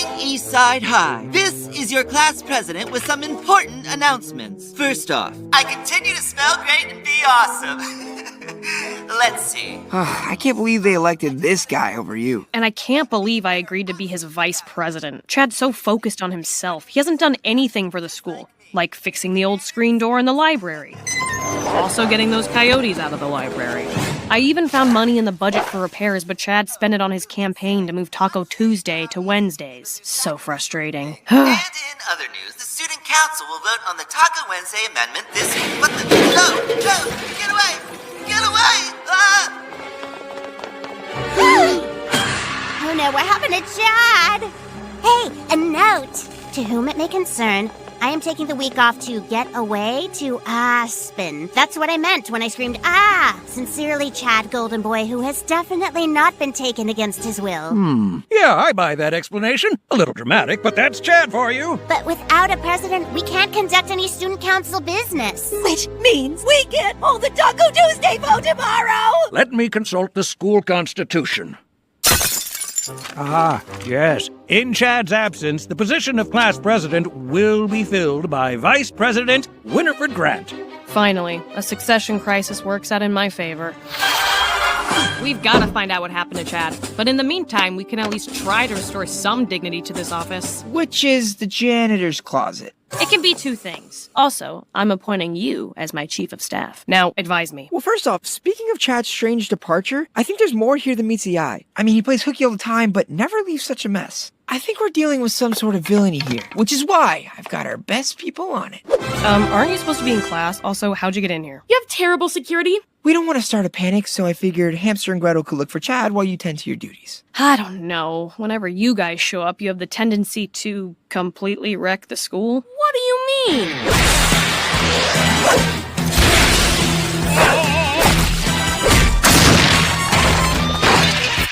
Morning, Eastside High. This is your class president with some important announcements. First off, I continue to smell great and be awesome. Let's see. I can't believe they elected this guy over you. And I can't believe I agreed to be his vice president. Chad's so focused on himself. He hasn't done anything for the school, like fixing the old screen door in the library. Also getting those coyotes out of the library. I even found money in the budget for repairs, but Chad spent it on his campaign to move Taco Tuesday to Wednesdays. So frustrating. And in other news, the student council will vote on the Taco Wednesday amendment this week. What the? No! No! Get away! Get away! Ah! Oh no, what happened to Chad? Hey, a note! To whom it may concern, I am taking the week off to get away to Aspen. That's what I meant when I screamed, ah! Sincerely, Chad Golden Boy, who has definitely not been taken against his will. Yeah, I buy that explanation. A little dramatic, but that's Chad for you. But without a president, we can't conduct any student council business. Which means we get all the Taco Tuesday vote tomorrow! Let me consult the school constitution. Ah, yes. In Chad's absence, the position of class president will be filled by Vice President Winifred Grant. Finally, a succession crisis works out in my favor. We've got to find out what happened to Chad. But in the meantime, we can at least try to restore some dignity to this office. Which is the janitor's closet. It can be two things. Also, I'm appointing you as my chief of staff. Now, advise me. Well, first off, speaking of Chad's strange departure, I think there's more here than meets the eye. I mean, he plays hooky all the time, but never leaves such a mess. I think we're dealing with some sort of villainy here, which is why I've got our best people on it. Aren't you supposed to be in class? Also, how'd you get in here? You have terrible security. We don't want to start a panic, so I figured Hamster and Gretel could look for Chad while you tend to your duties. I don't know. Whenever you guys show up, you have the tendency to completely wreck the school. What do you mean?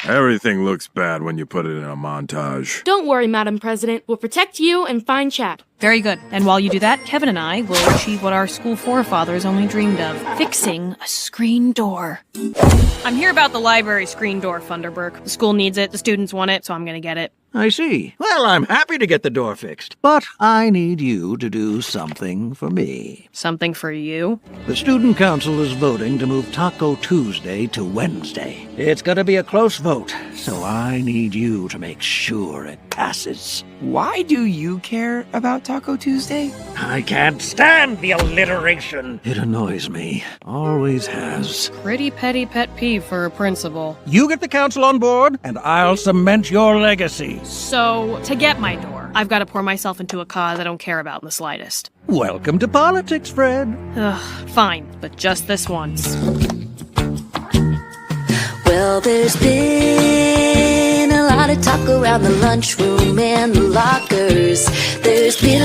Everything looks bad when you put it in a montage. Don't worry, Madam President. We'll protect you and find Chad. Very good. And while you do that, Kevin and I will achieve what our school forefathers only dreamed of. Fixing a screen door. I'm here about the library screen door, Thunderberg. The school needs it, the students want it, so I'm gonna get it. I see. Well, I'm happy to get the door fixed, but I need you to do something for me. Something for you? The student council is voting to move Taco Tuesday to Wednesday. It's gonna be a close vote, so I need you to make sure it passes. Why do you care about Taco Tuesday? I can't stand the alliteration. It annoys me. Always has. Pretty petty pet peeve for a principal. You get the council on board, and I'll cement your legacy. So, to get my door, I've got to pour myself into a cause I don't care about in the slightest. Welcome to politics, Fred. Ugh, fine, but just this once. Well, there's been a lot of talk around the lunchroom and the lockers. There's been